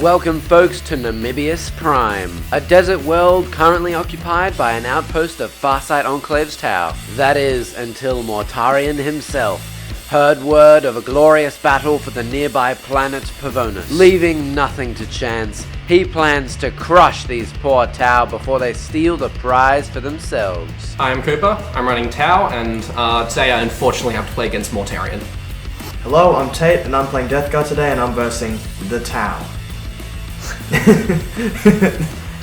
Welcome folks to Namibius Prime, a desert world currently occupied by an outpost of Farsight Enclave's Tau. That is, until Mortarion himself heard word of a glorious battle for the nearby planet Pavonus. Leaving nothing to chance, he plans to crush these poor Tau before they steal the prize for themselves. I am Cooper, I'm running Tau, and today I unfortunately have to play against Mortarion. Hello, I'm Tate, and I'm playing Death Guard today, and I'm versing the Tau.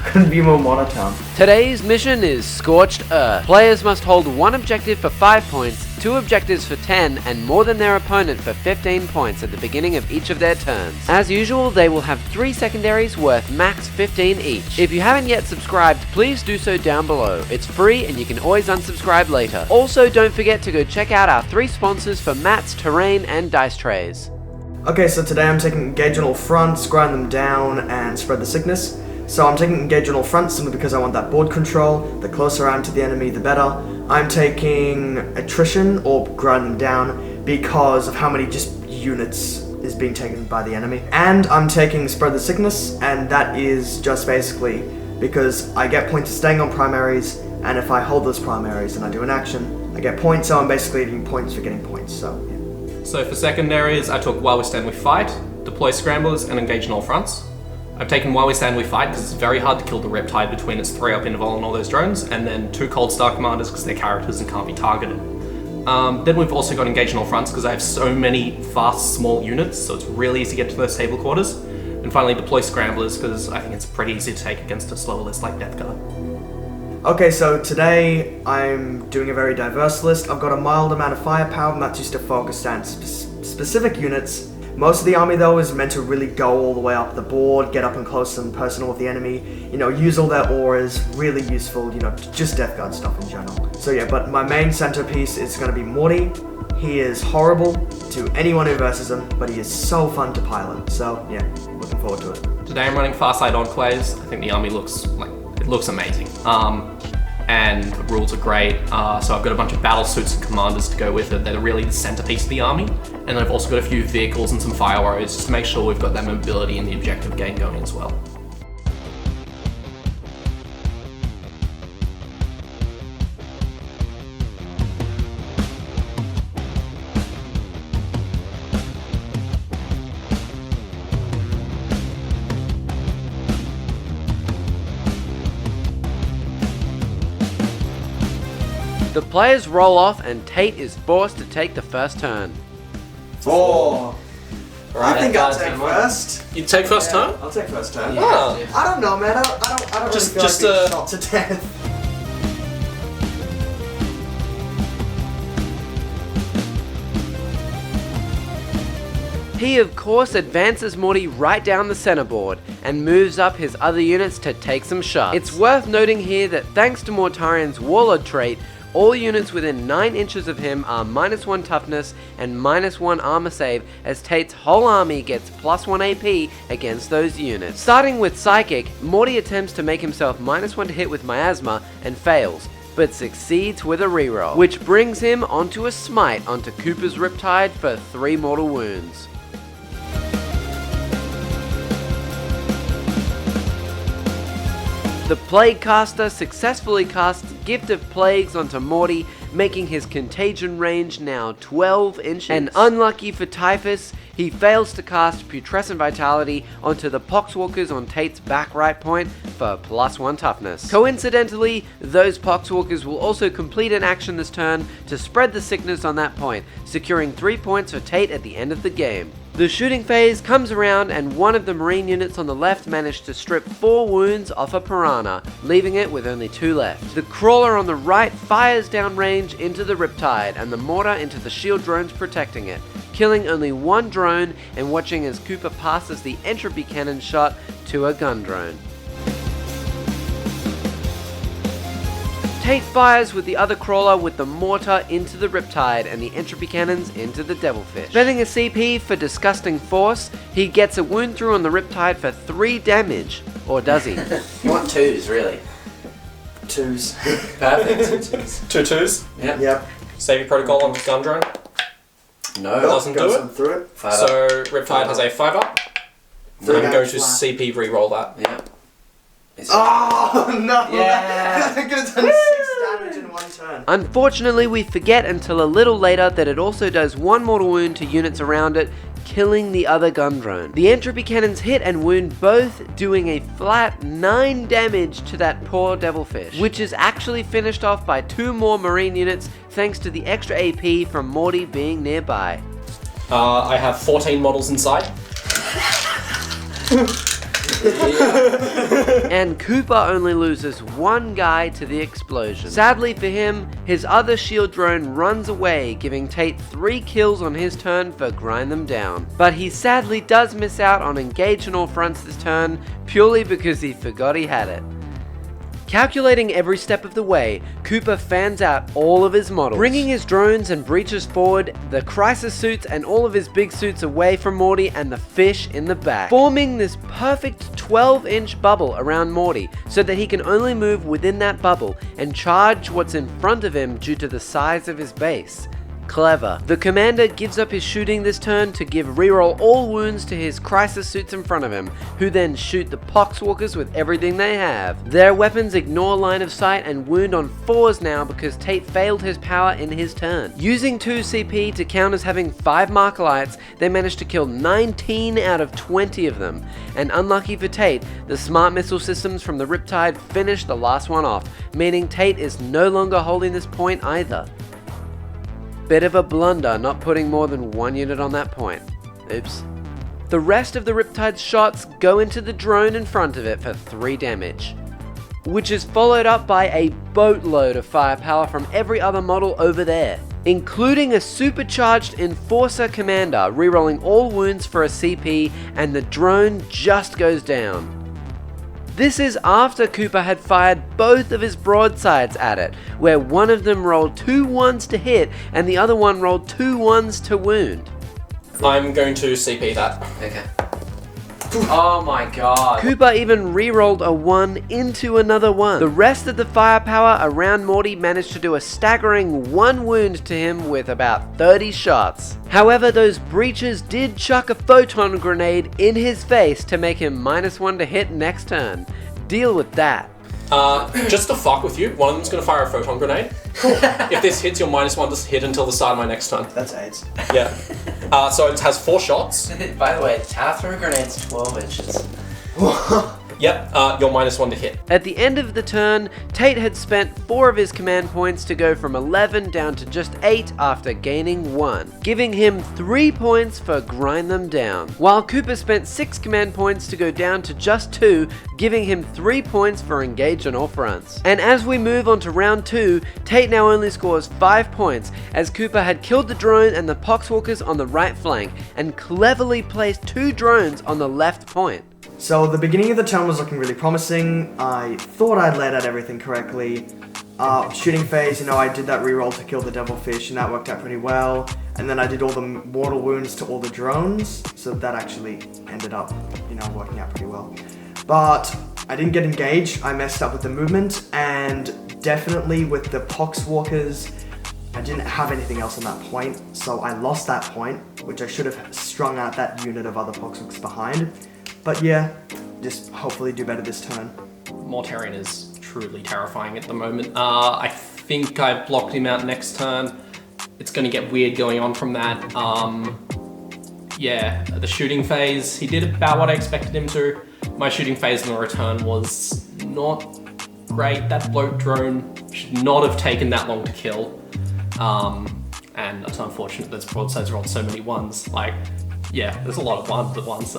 Couldn't be more monotone. Today's mission is Scorched Earth. Players must hold one objective for 5 points, 2 objectives for 10, and more than their opponent for 15 points at the beginning of each of their turns. As usual, they will have 3 secondaries worth max 15 each. If you haven't yet subscribed, please do so down below. It's free and you can always unsubscribe later. Also, don't forget to go check out our 3 sponsors for mats, terrain, and dice trays. Okay, so today I'm taking Engage on all fronts, grind them down, and spread the sickness. So I'm taking Engage on all fronts simply because I want that board control. The closer I am to the enemy, the better. I'm taking Attrition, or grind them down, because of how many just units is being taken by the enemy. And I'm taking Spread the Sickness, and that is just basically because I get points for staying on primaries, and if I hold those primaries and I do an action, I get points, so I'm basically getting points for getting points, so yeah. So for secondaries, I took While We Stand We Fight, Deploy Scramblers, and Engage on all fronts. I've taken While We Stand We Fight because it's very hard to kill the Riptide between its 3-up interval and all those drones, and then 2 Cold Star Commanders because they're characters and can't be targeted. Then we've also got Engage on all fronts because I have so many fast, small units, so it's really easy to get to those table quarters. And finally, Deploy Scramblers because I think it's pretty easy to take against a slower list like Death Guard. Okay, so today I'm doing a very diverse list. I've got a mild amount of firepower, and that's used to focus on specific units. Most of the army, though, is meant to really go all the way up the board, get up and close and personal with the enemy, use all their auras, really useful, just Death Guard stuff in general. So yeah, but my main centerpiece is going to be Morty. He is horrible to anyone who versus him, but he is so fun to pilot. So yeah, looking forward to it. Today I'm running Farsight Enclaves. I think the army looks amazing. And the rules are great, so I've got a bunch of battle suits and commanders to go with it that are really the centerpiece of the army, and I've also got a few vehicles and some fire warriors just to make sure we've got that mobility and the objective gain going as well. The players roll off and Tate is forced to take the first turn. 4. I think I'll take Mine. first. You take first turn? I'll take first turn. Yeah. Oh. I don't know, man. I don't Just- really just, feel like being shot to death. He of course advances Morty right down the center board and moves up his other units to take some shots. It's worth noting here that thanks to Mortarion's Warlord trait, all units within 9 inches of him are -1 toughness and -1 armor save, as Tate's whole army gets +1 AP against those units. Starting with Psychic, Morty attempts to make himself -1 to hit with Miasma and fails, but succeeds with a reroll, which brings him onto a smite onto Cooper's Riptide for 3 mortal wounds. The Plaguecaster successfully casts Gift of Plagues onto Morty, making his contagion range now 12 inches. And unlucky for Typhus, he fails to cast Putrescent Vitality onto the Poxwalkers on Tate's back right point for +1 toughness. Coincidentally, those Poxwalkers will also complete an action this turn to spread the sickness on that point, securing 3 points for Tate at the end of the game. The shooting phase comes around and one of the marine units on the left managed to strip 4 wounds off a piranha, leaving it with only 2 left. The crawler on the right fires downrange into the Riptide and the mortar into the shield drones protecting it, killing only 1 drone and watching as Cooper passes the Entropy cannon shot to a gun drone. Tate fires with the other crawler with the mortar into the Riptide and the Entropy cannons into the Devilfish. Spending a CP for Disgusting Force, he gets a wound through on the Riptide for 3 damage. Or does he? You want 2s, really. 2s. Perfect. 2 2s. Yep. Yep. Saving protocol on the gun drone. No. Doesn't do Goes it. on through it. Five up. So Riptide has a 5-up. I'm going to flat. CP reroll that. Yeah. Oh no! Yeah. I could have done 6 damage in 1 turn. Unfortunately, we forget until a little later that it also does 1 mortal wound to units around it, killing the other gun drone. The entropy cannons hit and wound both, doing a flat 9 damage to that poor devilfish, which is actually finished off by 2 more marine units thanks to the extra AP from Morty being nearby. I have 14 models inside. And Cooper only loses 1 guy to the explosion. Sadly for him, his other shield drone runs away, giving Tate 3 kills on his turn for grind them down. But he sadly does miss out on engage on all fronts this turn, purely because he forgot he had it. Calculating every step of the way, Cooper fans out all of his models, bringing his drones and breaches forward, the crisis suits and all of his big suits away from Morty and the fish in the back, forming this perfect 12-inch bubble around Morty so that he can only move within that bubble and charge what's in front of him due to the size of his base. Clever. The commander gives up his shooting this turn to give reroll all wounds to his crisis suits in front of him, who then shoot the Poxwalkers with everything they have. Their weapons ignore line of sight and wound on 4s now because Tate failed his power in his turn. Using 2 CP to count as having 5 mark lights, they managed to kill 19 out of 20 of them. And unlucky for Tate, the smart missile systems from the Riptide finished the last one off, meaning Tate is no longer holding this point either. Bit of a blunder not putting more than 1 unit on that point. Oops. The rest of the Riptide's shots go into the drone in front of it for 3 damage, which is followed up by a boatload of firepower from every other model over there, including a supercharged Enforcer Commander rerolling all wounds for a CP, and the drone just goes down. This is after Cooper had fired both of his broadsides at it, where one of them rolled 2 1s to hit and the other one rolled 2 1s to wound. I'm going to CP that. Okay. Oh my god. Cooper even re-rolled a 1 into another 1. The rest of the firepower around Morty managed to do a staggering 1 wound to him with about 30 shots. However, those breaches did chuck a photon grenade in his face to make him -1 to hit next turn. Deal with that. Just to fuck with you, one of them's going to fire a photon grenade. If this hits, you're -1 to hit until the start of my next turn. That's AIDS. Yeah. So it has 4 shots. By the way, tower throw grenade's 12 inches. Yep, you're -1 to hit. At the end of the turn, Tate had spent 4 of his command points to go from 11 down to just 8 after gaining 1, giving him 3 points for grind them down, while Cooper spent 6 command points to go down to just 2, giving him 3 points for engage on all fronts. And as we move on to round 2, Tate now only scores 5 points, as Cooper had killed the drone and the Poxwalkers on the right flank, and cleverly placed 2 drones on the left point. So the beginning of the turn was looking really promising. I thought I'd laid out everything correctly. Shooting phase, I did that reroll to kill the devilfish, and that worked out pretty well. And then I did all the mortal wounds to all the drones, so that actually ended up, working out pretty well. But I didn't get engaged. I messed up with the movement, and definitely with the Poxwalkers, I didn't have anything else on that point, so I lost that point, which I should have strung out that unit of other Poxwalkers behind. But yeah, just hopefully do better this turn. Mortarion is truly terrifying at the moment. I think I've blocked him out next turn. It's going to get weird going on from that. Yeah, the shooting phase, he did about what I expected him to. My shooting phase in the return was not great. That bloat-drone should not have taken that long to kill. And it's unfortunate that broadsides rolled so many 1s. There's a lot of 1s at once.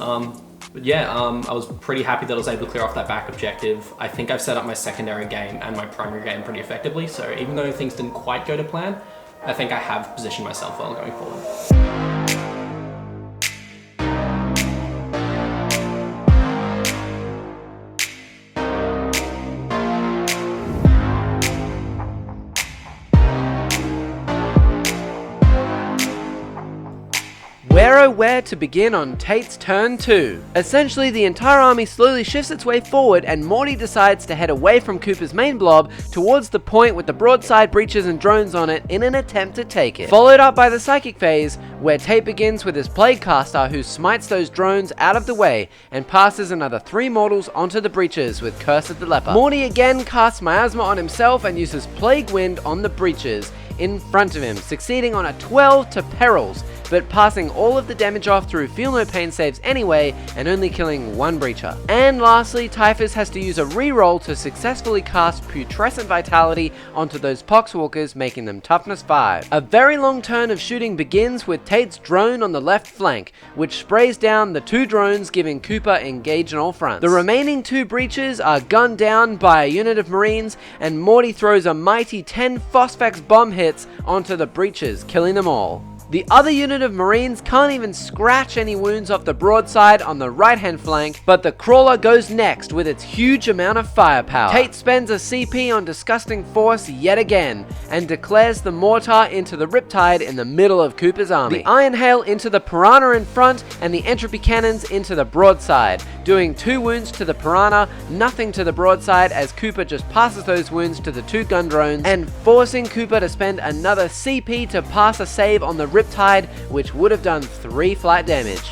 But yeah, I was pretty happy that I was able to clear off that back objective. I think I've set up my secondary game and my primary game pretty effectively, so even though things didn't quite go to plan, I think I have positioned myself well going forward. We're know where to begin on Tate's turn 2. Essentially, the entire army slowly shifts its way forward and Morty decides to head away from Cooper's main blob towards the point with the broadside breaches and drones on it in an attempt to take it. Followed up by the psychic phase, where Tate begins with his Plaguecaster who smites those drones out of the way and passes another 3 mortals onto the breaches with Curse of the Leper. Morty again casts Miasma on himself and uses Plague Wind on the breaches in front of him, succeeding on a 12 to Perils, but passing all of the damage off through Feel No Pain saves anyway and only killing 1 breacher. And lastly, Typhus has to use a reroll to successfully cast Putrescent Vitality onto those Poxwalkers, making them toughness 5. A very long turn of shooting begins with Tate's drone on the left flank, which sprays down the 2 drones, giving Cooper engage on all fronts. The remaining 2 breaches are gunned down by a unit of Marines, and Morty throws a mighty 10 Phosphax bomb hits onto the breaches, killing them all. The other unit of Marines can't even scratch any wounds off the broadside on the right hand flank, but the Crawler goes next with its huge amount of firepower. Tate spends a CP on Disgusting Force yet again, and declares the Mortar into the Riptide in the middle of Cooper's army. The Iron Hail into the Piranha in front, and the Entropy Cannons into the broadside, doing 2 wounds to the Piranha, nothing to the broadside as Cooper just passes those wounds to the 2 gun drones, and forcing Cooper to spend another CP to pass a save on the Riptide, which would have done 3 flat damage.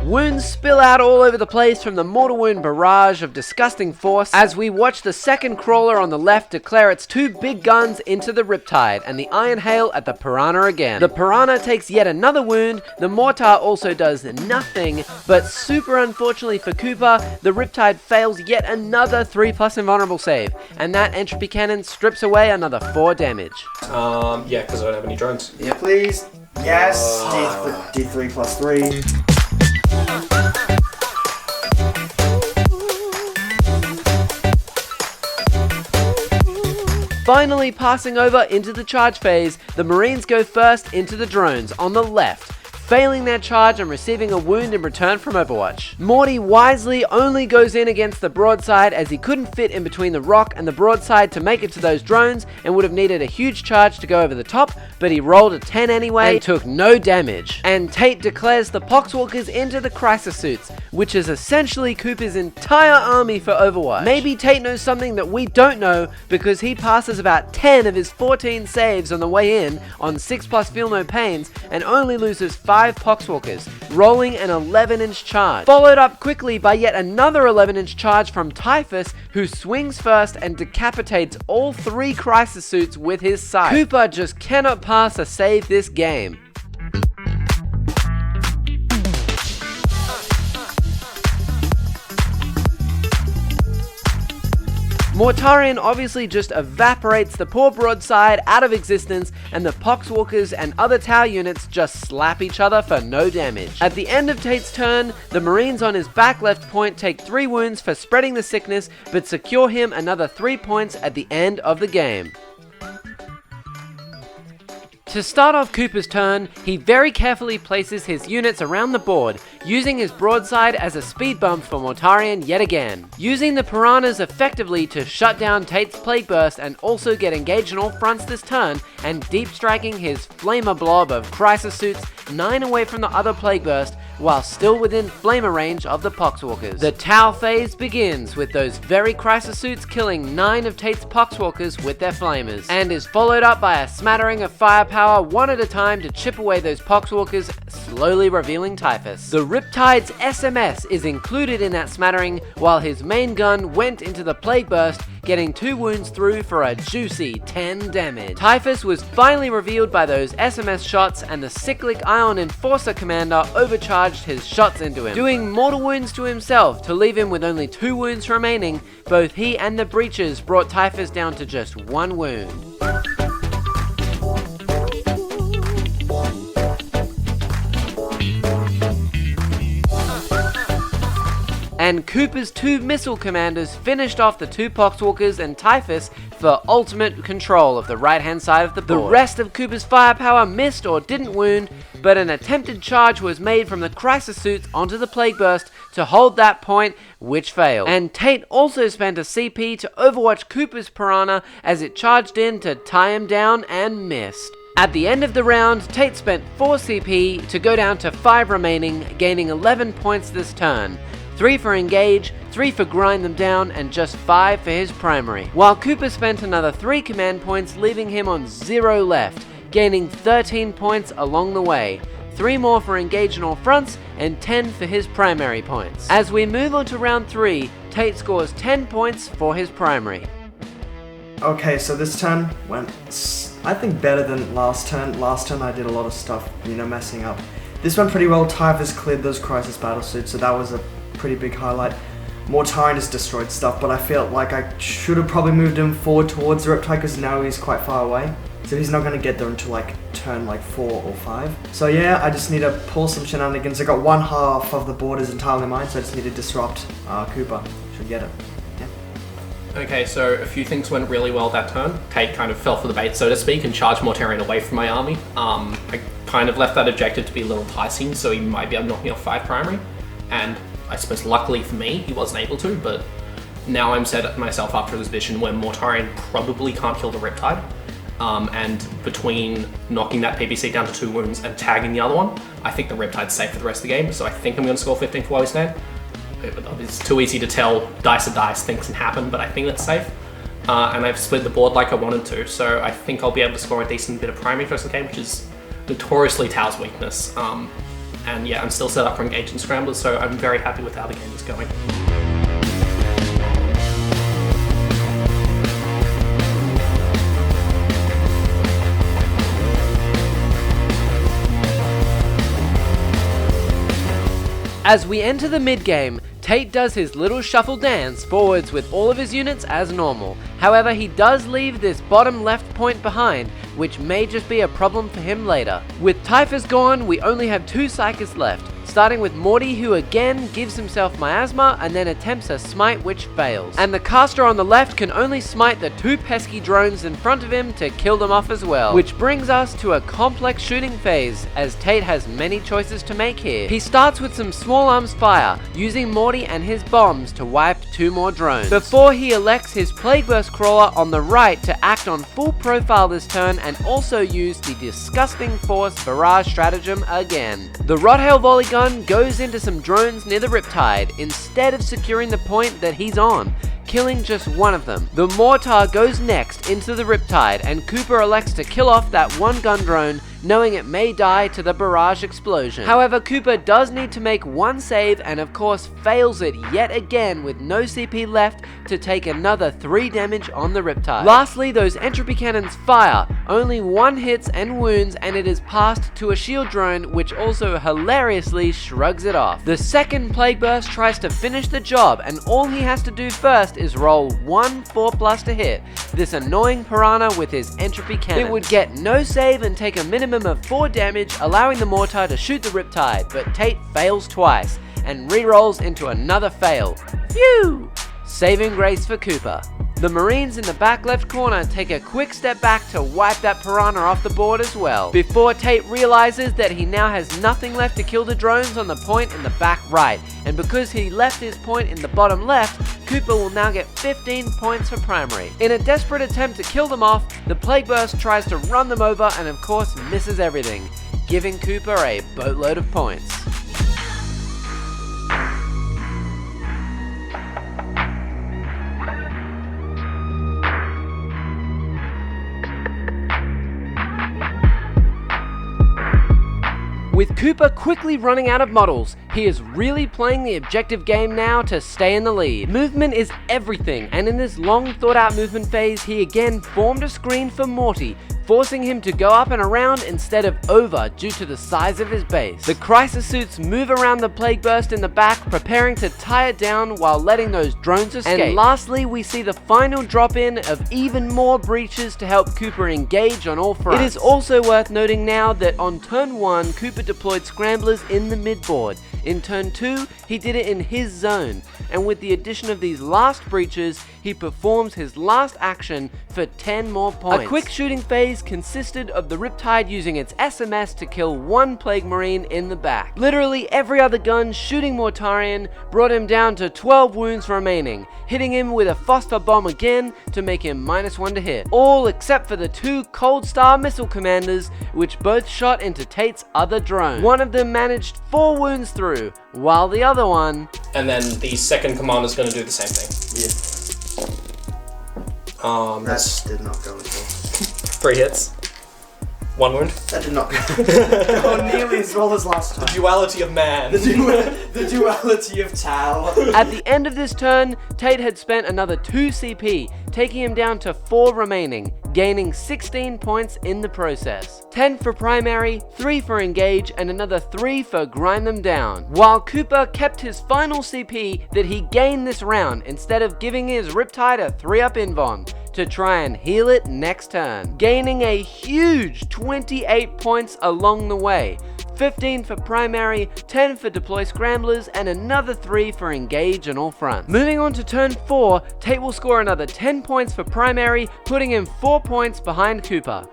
Wounds spill out all over the place from the mortal wound barrage of Disgusting Force as we watch the second Crawler on the left declare its 2 big guns into the Riptide and the Iron Hail at the Piranha again. The Piranha takes yet another wound, the Mortar also does nothing, but super unfortunately for Cooper, the Riptide fails yet another 3+ invulnerable save, and that Entropy Cannon strips away another 4 damage. Yeah, because I don't have any drones. Yeah, please. Yes. D3 plus 3. Finally passing over into the charge phase, the Marines go first into the drones on the left, failing their charge and receiving a wound in return from Overwatch. Morty wisely only goes in against the broadside as he couldn't fit in between the rock and the broadside to make it to those drones and would have needed a huge charge to go over the top, but he rolled a 10 anyway and took no damage. And Tate declares the Poxwalkers into the Crisis Suits, which is essentially Cooper's entire army for Overwatch. Maybe Tate knows something that we don't know because he passes about 10 of his 14 saves on the way in on 6+ Feel No Pains and only loses 5 Poxwalkers, rolling an 11-inch charge. Followed up quickly by yet another 11-inch charge from Typhus, who swings first and decapitates all 3 Crisis Suits with his scythe. Cooper just cannot pass a save this game. Mortarion obviously just evaporates the poor broadside out of existence, and the Poxwalkers and other tower units just slap each other for no damage. At the end of Tate's turn, the Marines on his back left point take 3 wounds for spreading the sickness, but secure him another 3 points at the end of the game. To start off Cooper's turn, he very carefully places his units around the board, using his broadside as a speed bump for Mortarion yet again. Using the Piranhas effectively to shut down Tate's Plagueburst and also get engaged on all fronts this turn, and deep striking his Flamer blob of Crisis Suits 9 away from the other Plagueburst, while still within Flamer range of the Poxwalkers. The Tau phase begins with those very Crisis Suits killing 9 of Tate's Poxwalkers with their Flamers, and is followed up by a smattering of firepower one at a time to chip away those Poxwalkers, slowly revealing Typhus. The Riptide's SMS is included in that smattering, while his main gun went into the Plagueburst, getting 2 wounds through for a juicy 10 damage. Typhus was finally revealed by those SMS shots, and the Cyclic Ion Enforcer commander overcharged his shots into him, doing mortal wounds to himself to leave him with only 2 wounds remaining. Both he and the breaches brought Typhus down to just 1 wound. And Cooper's 2 missile commanders finished off the 2 Poxwalkers and Typhus for ultimate control of the right hand side of the board. The rest of Cooper's firepower missed or didn't wound, but an attempted charge was made from the Crisis Suits onto the Plagueburst to hold that point, which failed. And Tate also spent a CP to overwatch Cooper's Piranha as it charged in to tie him down and missed. At the end of the round, Tate spent 4 CP to go down to 5 remaining, gaining 11 points this turn. 3 for engage, 3 for grind them down, and just 5 for his primary. While Cooper spent another 3 command points, leaving him on 0 left, gaining 13 points along the way. 3 more for engage on all fronts, and 10 for his primary points. As we move on to round 3, Tate scores 10 points for his primary. Okay, so this turn went, I think, better than last turn. Last turn I did a lot of stuff, messing up. This went pretty well. Typhus cleared those Crisis Battlesuits, so that was a pretty big highlight. Mortarion just destroyed stuff, but I feel like I should have probably moved him forward towards the Riptide because now he's quite far away. So he's not going to get there until turn 4 or 5. So yeah, I just need to pull some shenanigans. I got one half of the board is entirely mine, so I just need to disrupt Cooper. Should get it. Okay, so a few things went really well that turn. Tate kind of fell for the bait, so to speak, and charged Mortarion away from my army. I kind of left that objective to be a little enticing, so he might be able to knock me off 5 primary. And I suppose luckily for me, he wasn't able to, but now I'm set myself up for this position where Mortarion probably can't kill the Riptide. And between knocking that PPC down to 2 wounds and tagging the other one, I think the Riptide's safe for the rest of the game, so I think I'm going to score 15 for while we stand. It's too easy to tell, dice are dice, things can happen, but I think that's safe. And I've split the board like I wanted to, so I think I'll be able to score a decent bit of primary first in the game, which is notoriously Tao's weakness. And yeah, I'm still set up for engage and scramblers, so I'm very happy with how the game is going. As we enter the mid-game, Tate does his little shuffle dance forwards with all of his units as normal. However, he does leave this bottom left point behind, which may just be a problem for him later. With Typhus gone, we only have 2 Psychics left, starting with Morty, who again gives himself Miasma and then attempts a smite which fails. And the caster on the left can only smite the 2 pesky drones in front of him to kill them off as well. Which brings us to a complex shooting phase, as Tate has many choices to make here. He starts with some small arms fire, using Morty and his bombs to wipe 2 more drones, before he elects his Plagueburst Crawler on the right to act on full profile this turn and also use the Disgusting Force Barrage stratagem again. The Rothail volley gun goes into some drones near the Riptide instead of securing the point that he's on, killing just one of them. The Mortar goes next into the Riptide, and Cooper elects to kill off that 1 gun drone, knowing it may die to the barrage explosion. However, Cooper does need to make 1 save and of course fails it yet again with no CP left to take another 3 damage on the Riptide. Lastly, those Entropy cannons fire, only 1 hits and wounds, and it is passed to a shield drone, which also hilariously shrugs it off. The second Plagueburst tries to finish the job, and all he has to do first is roll 1 4+ to hit this annoying piranha with his Entropy cannon. It would get no save and take a minimum of 4 damage, allowing the Mortar to shoot the Riptide, but Tate fails twice and re-rolls into another fail. Phew! Saving grace for Cooper. The Marines in the back left corner take a quick step back to wipe that piranha off the board as well, before Tate realizes that he now has nothing left to kill the drones on the point in the back right, and because he left his point in the bottom left, Cooper will now get 15 points for primary. In a desperate attempt to kill them off, the Plagueburst tries to run them over and of course misses everything, giving Cooper a boatload of points. With Cooper quickly running out of models, he is really playing the objective game now to stay in the lead. Movement is everything, and in this long thought out movement phase, he again formed a screen for Morty, forcing him to go up and around instead of over due to the size of his base. The Crisis Suits move around the Plagueburst in the back, preparing to tie it down while letting those drones escape. And lastly, we see the final drop in of even more breaches to help Cooper engage on all fronts. It is also worth noting now that on turn 1, Cooper deployed Scramblers in the midboard, In turn 2, he did it in his zone, and with the addition of these last breaches, he performs his last action for 10 more points. A quick shooting phase consisted of the Riptide using its SMS to kill one Plague Marine in the back. Literally every other gun shooting Mortarion brought him down to 12 wounds remaining, hitting him with a Phosphor Bomb again to make him -1 to hit. All except for the 2 Cold Star missile commanders, which both shot into Tate's other drone. One of them managed 4 wounds through, while the other one... And then the second commander's going to do the same thing. Yeah. That did not go at all. 3 hits. 1 wound. That did not go nearly as well as last time. The duality of man. The duality of Tau. At the end of this turn, Tate had spent another 2 CP, taking him down to 4 remaining, gaining 16 points in the process. 10 for primary, 3 for engage, and another 3 for grind them down. While Cooper kept his final CP that he gained this round instead of giving his Riptide a 3-up invuln to try and heal it next turn, gaining a huge 28 points along the way. 15 for primary, 10 for deploy scramblers, and another 3 for engage on all fronts. Moving on to turn 4, Tate will score another 10 points for primary, putting him 4 points behind Cooper.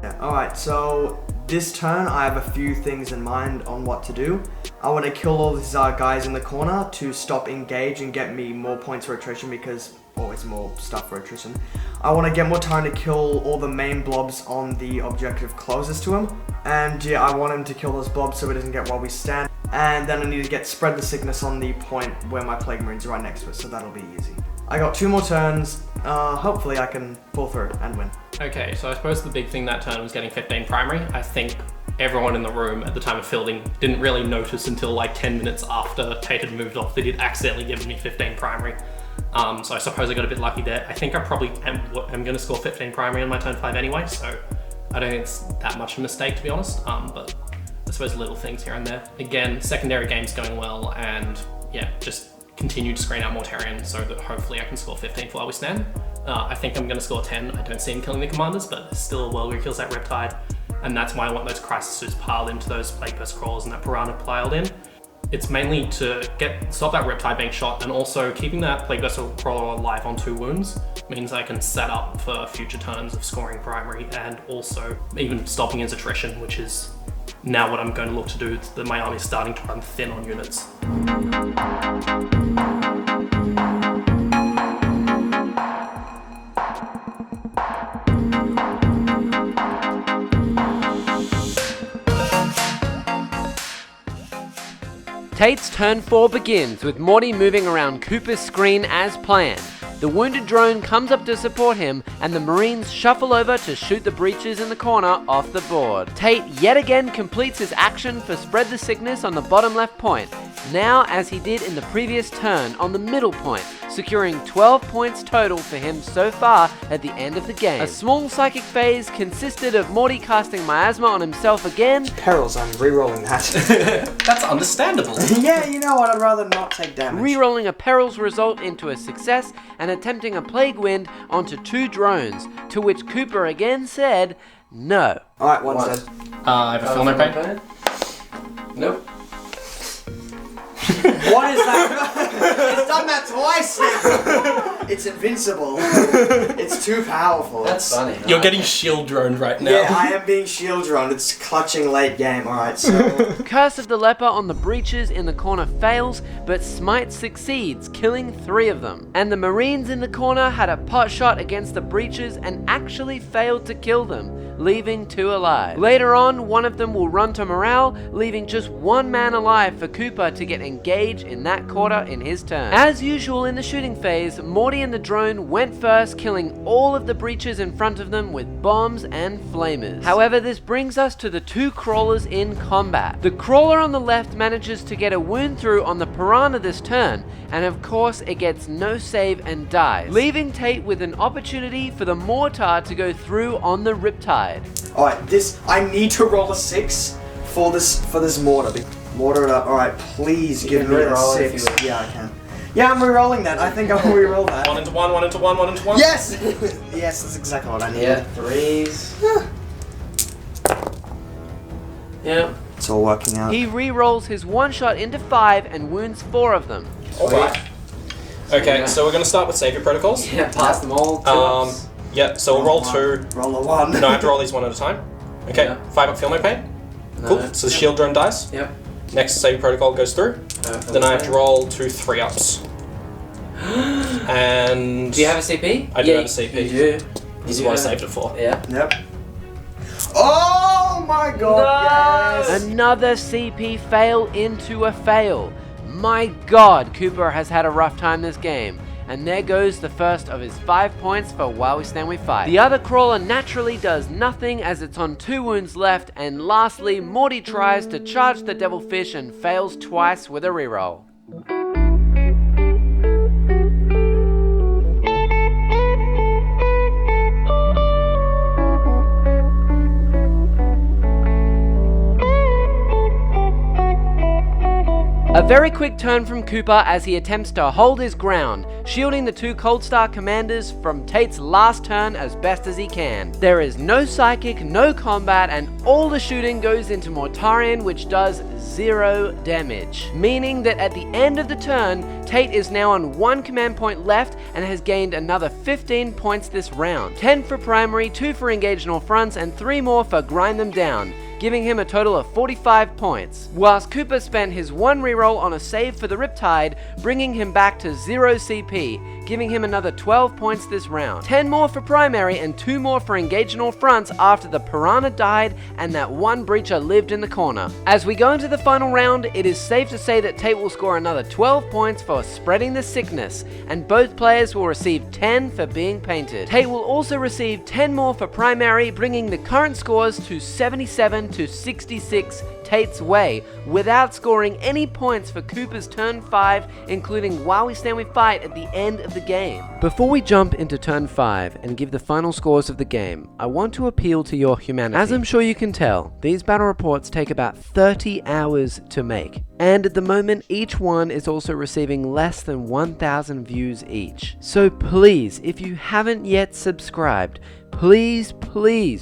Yeah, alright, so this turn I have a few things in mind on what to do. I want to kill all these guys in the corner to stop engage and get me more points for attrition, because always more stuff for attrition. I want to get more time to kill all the main blobs on the objective closest to him. And yeah, I want him to kill those blobs so he doesn't get while we stand. And then I need to get spread the sickness on the point where my Plague Marines are right next to it, so that'll be easy. I got 2 more turns. Hopefully I can pull through and win. Okay, so I suppose the big thing that turn was getting 15 primary. I think everyone in the room at the time of fielding didn't really notice until like 10 minutes after Tate had moved off that he'd accidentally given me 15 primary. So I suppose I got a bit lucky there. I think I probably am going to score 15 primary on my turn 5 anyway, so I don't think it's that much of a mistake, to be honest. But I suppose little things here and there. Again, secondary game's going well, and yeah, just continue to screen out Mortarion so that hopefully I can score 15 for while we stand. I think I'm going to score 10. I don't see him killing the commanders, but there's still a world where he kills that Riptide, and that's why I want those Crisis Suits piled into those Plagueburst Crawlers and that Piranha piled in. It's mainly to stop that Riptide being shot, and also keeping that Plagueburst Crawler alive on 2 wounds means I can set up for future turns of scoring primary, and also even stopping his attrition, which is now what I'm going to look to do. That my army is starting to run thin on units. Tate's turn 4 begins with Morty moving around Cooper's screen as planned. The wounded drone comes up to support him, and the Marines shuffle over to shoot the breaches in the corner off the board. Tate yet again completes his action for spread the sickness on the bottom left point, now as he did in the previous turn on the middle point, securing 12 points total for him so far at the end of the game. A small psychic phase consisted of Morty casting Miasma on himself again. Perils, I'm re-rolling that. That's understandable. Yeah, you know what, I'd rather not take damage. Re-rolling a Perils result into a success and attempting a Plague Wind onto 2 drones, to which Cooper again said no. Alright, one said. I have a Feel No Pain. Nope. What is that? It's done that twice now. It's invincible. It's too powerful. That's funny. You're getting shield droned right now. Yeah, I am being shield drawn. It's clutching late game. Alright, so... Curse of the Leper on the breaches in the corner fails, but Smite succeeds, killing 3 of them. And the Marines in the corner had a pot shot against the breaches and actually failed to kill them, leaving 2 alive. Later on, one of them will run to morale, leaving just 1 man alive for Cooper to get engaged in that quarter in his turn. As usual in the shooting phase, Morty and the drone went first, killing all of the breaches in front of them with bombs and flamers. However, this brings us to the 2 crawlers in combat. The crawler on the left manages to get a wound through on the Piranha this turn, and of course it gets no save and dies, leaving Tate with an opportunity for the mortar to go through on the Riptide. Alright, I need to roll a 6 for this mortar. Mortar it up. Alright, please give me a 6. Yeah, I can. Yeah, I'm re-rolling that. I think I'll re-roll that. 1 into 1, 1 into 1, 1 into 1. Yes! Yes, that's exactly what I need. Yeah, 3s. Yeah, It's all working out. He re-rolls his one shot into 5 and wounds 4 of them. Alright. Okay, so we're going to start with Savior Protocols. Yeah, pass them all to us. Yeah, so we'll roll 2. Roll a 1. No, I have to roll these one at a time. Okay, Yeah. 5 up, feel no pain. Cool, so the shield drone dies. Yep. Next Savior Protocol goes through. Then I have to roll 2 3-ups. And... Do you have a CP? I do have a CP. You do. This is what I saved it for. Yeah. Yep. Oh my god, yes! Another CP fail into a fail. My god, Cooper has had a rough time this game. And there goes the first of his 5 points for While We Stand We Fight. The other crawler naturally does nothing as it's on 2 wounds left, and lastly, Morty tries to charge the devilfish and fails twice with a reroll. A very quick turn from Cooper as he attempts to hold his ground, shielding the 2 Cold Star commanders from Tate's last turn as best as he can. There is no psychic, no combat, and all the shooting goes into Mortarion, which does 0 damage. Meaning that at the end of the turn, Tate is now on 1 command point left and has gained another 15 points this round. 10 for primary, 2 for engage in all fronts, and 3 more for grind them down, giving him a total of 45 points, whilst Cooper spent his 1 reroll on a save for the Riptide, bringing him back to 0 CP, giving him another 12 points this round. 10 more for primary and 2 more for engage in all fronts after the Piranha died and that 1 breacher lived in the corner. As we go into the final round, it is safe to say that Tate will score another 12 points for spreading the sickness, and both players will receive 10 for being painted. Tate will also receive 10 more for primary, bringing the current scores to 77 to 66 Tate's way, without scoring any points for Cooper's turn 5, including While We Stand We Fight at the end of the game. Before we jump into turn 5 and give the final scores of the game, I want to appeal to your humanity. As I'm sure you can tell, these battle reports take about 30 hours to make, and at the moment each one is also receiving less than 1,000 views each. So please, if you haven't yet subscribed, please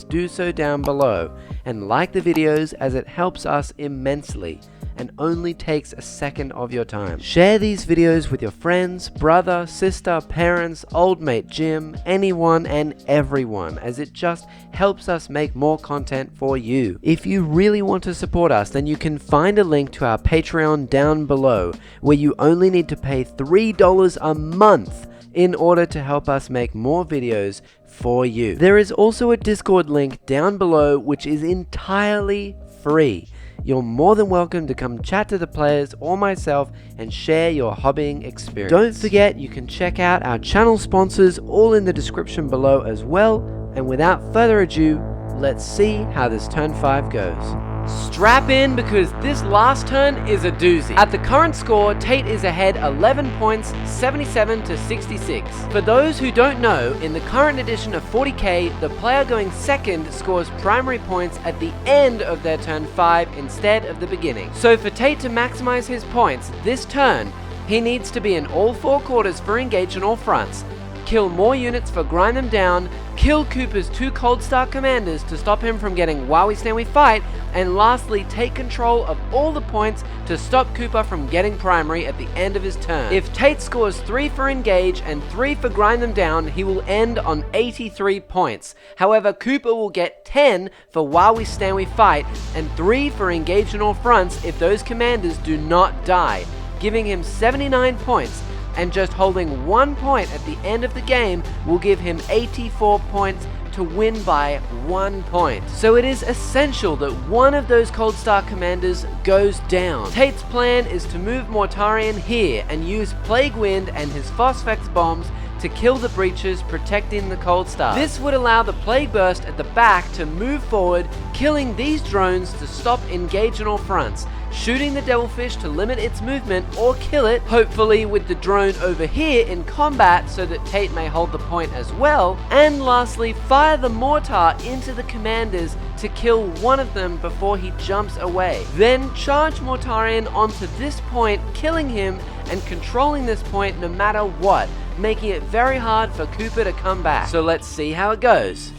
do so down below and like the videos, as it helps us immensely and only takes a second of your time. Share these videos with your friends, brother, sister, parents, old mate Jim, anyone and everyone, as it just helps us make more content for you. If you really want to support us, then you can find a link to our Patreon down below, where you only need to pay $3 a month in order to help us make more videos for you. There is also a Discord link down below which is entirely free. You're more than welcome to come chat to the players or myself and share your hobbying experience. Don't forget, you can check out our channel sponsors all in the description below as well, and without further ado, let's see how this turn 5 goes. Strap in, because this last turn is a doozy. At the current score, Tate is ahead 11 points, 77 to 66. For those who don't know, in the current edition of 40k, the player going second scores primary points at the end of their turn 5 instead of the beginning. So for Tate to maximize his points this turn, he needs to be in all 4 quarters for engage in all fronts, kill more units for grind them down, kill Cooper's 2 Cold Star commanders to stop him from getting While We Stand We Fight, and lastly take control of all the points to stop Cooper from getting primary at the end of his turn. If Tate scores 3 for engage and 3 for grind them down, he will end on 83 points. However, Cooper will get 10 for While We Stand We Fight and 3 for engage in all fronts if those commanders do not die, giving him 79 points, and just holding 1 point at the end of the game will give him 84 points to win by 1 point. So it is essential that one of those Cold Star commanders goes down. Tate's plan is to move Mortarion here and use Plague Wind and his Phosphex bombs to kill the breaches protecting the Cold Star. This would allow the Plagueburst at the back to move forward, killing these drones to stop engage on all fronts, shooting the devilfish to limit its movement or kill it, hopefully with the drone over here in combat so that Tate may hold the point as well, and lastly fire the mortar into the commanders to kill one of them before he jumps away. Then charge Mortarion onto this point, killing him and controlling this point no matter what, making it very hard for Cooper to come back. So let's see how it goes.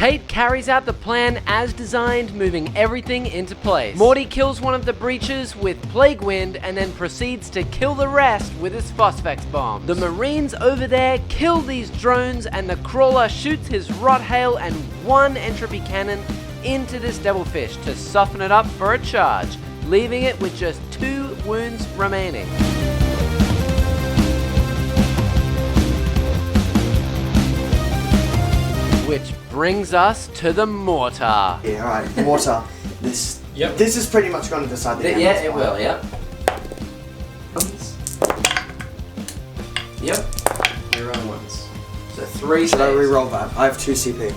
Tate carries out the plan as designed, moving everything into place. Morty kills one of the breaches with Plague Wind and then proceeds to kill the rest with his Phosphex bomb. The Marines over there kill these drones and the Crawler shoots his Rothail and one Entropy cannon into this Devilfish to soften it up for a charge, leaving it with just 2 wounds remaining. Which brings us to the Mortar. Yeah, alright, Mortar. This is pretty much going to decide the game. Yeah, it will, yep. Yep. Reroll once. So 3 Should I saves. reroll that? I have 2 CP.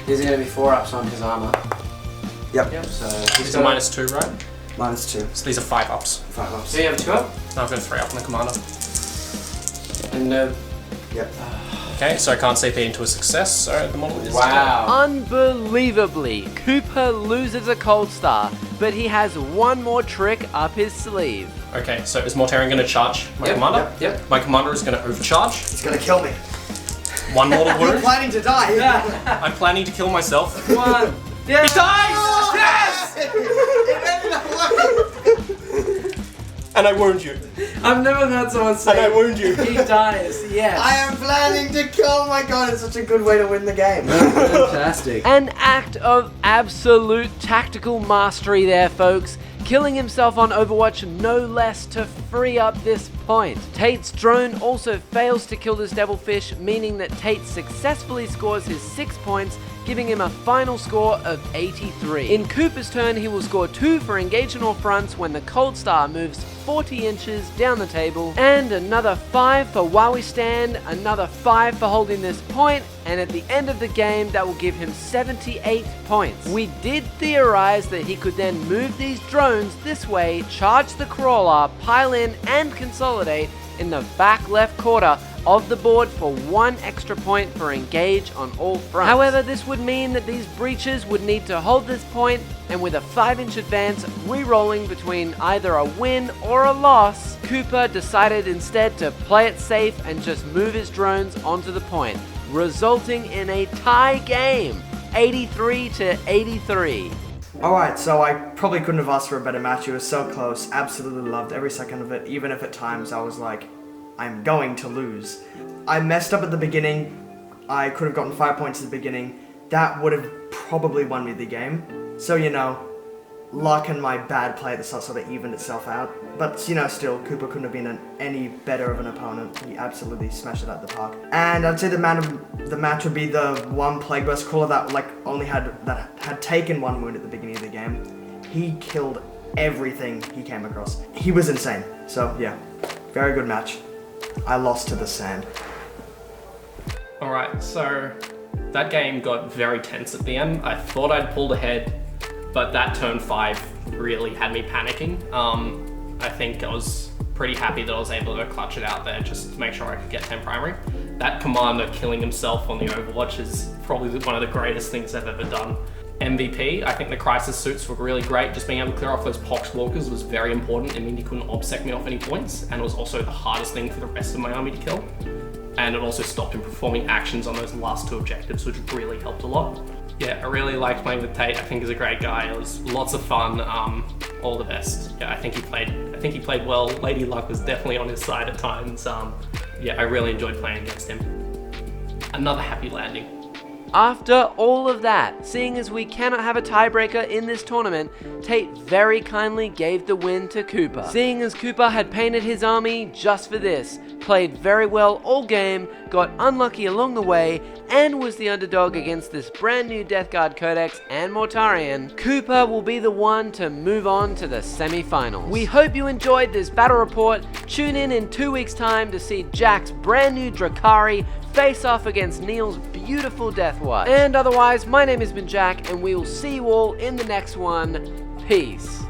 There's going to be 4 ups on his armor. Yep. So These are -2, right? -2. So these are 5 ups. 5 ups. So you have 2 up? No, I've got 3 up on the commander. And Yep. Okay, so I can't CP into a success, so the model is wow. Unbelievably, Cooper loses a Cold Star, but he has one more trick up his sleeve. Okay, so is Mortarion going to charge my commander? Yep. My commander is going to overcharge. It's going to kill me. 1 mortal I'm wound. planning to die. I'm planning to kill myself. 1. Yeah. He dies! Yes! It ended up working. And I wound you. I've never heard someone say And I wound you. he dies, yes. I am planning to kill. Oh my god, it's such a good way to win the game. Fantastic. An act of absolute tactical mastery there, folks. Killing himself on Overwatch no less to free up this point. Tate's drone also fails to kill this Devilfish, meaning that Tate successfully scores his 6 points, giving him a final score of 83. In Cooper's turn, he will score 2 for engage on all fronts when the Cold Star moves 40 inches down the table, and another 5 for while we stand, another 5 for holding this point, and at the end of the game, that will give him 78 points. We did theorize that he could then move these drones this way, charge the Crawler, pile in, and consolidate in the back left quarter of the board for 1 extra point for engage on all fronts. However, this would mean that these breaches would need to hold this point, and with a 5-inch advance re-rolling between either a win or a loss, Cooper decided instead to play it safe and just move his drones onto the point, resulting in a tie game, 83-83. Alright, so I probably couldn't have asked for a better match. It was so close. Absolutely loved every second of it, even if at times I was like, I'm going to lose. I messed up at the beginning. I could have gotten 5 points at the beginning. That would have probably won me the game. So, you know, luck and my bad play at the start sort of evened itself out. But, you know, still, Cooper couldn't have been any better of an opponent. He absolutely smashed it out the park. And I'd say the man of the match would be the one Plagueburst Crawler that had taken 1 wound at the beginning of the game. He killed everything he came across. He was insane. So, yeah, very good match. I lost to the sand. Alright, so that game got very tense at the end. I thought I'd pulled ahead, but that turn 5 really had me panicking. I think I was pretty happy that I was able to clutch it out there just to make sure I could get 10 primary. That commander killing himself on the Overwatch is probably one of the greatest things I've ever done. MVP, I think the crisis suits were really great. Just being able to clear off those Poxwalkers was very important. It meant he couldn't obsec me off any points, and it was also the hardest thing for the rest of my army to kill. And it also stopped him performing actions on those last 2 objectives, which really helped a lot. Yeah, I really liked playing with Tate. I think he's a great guy. It was lots of fun. All the best. Yeah, I think he played well. Lady Luck was definitely on his side at times. Yeah, I really enjoyed playing against him. Another happy landing. After all of that, seeing as we cannot have a tiebreaker in this tournament, Tate very kindly gave the win to Cooper. Seeing as Cooper had painted his army just for this, played very well all game, got unlucky along the way, and was the underdog against this brand new Death Guard Codex and Mortarion, Cooper will be the one to move on to the semi-finals. We hope you enjoyed this battle report. Tune in 2 weeks' time to see Jack's brand new Drakari face off against Neil's beautiful Deathwatch. And otherwise, my name has been Jack, and we will see you all in the next one. Peace.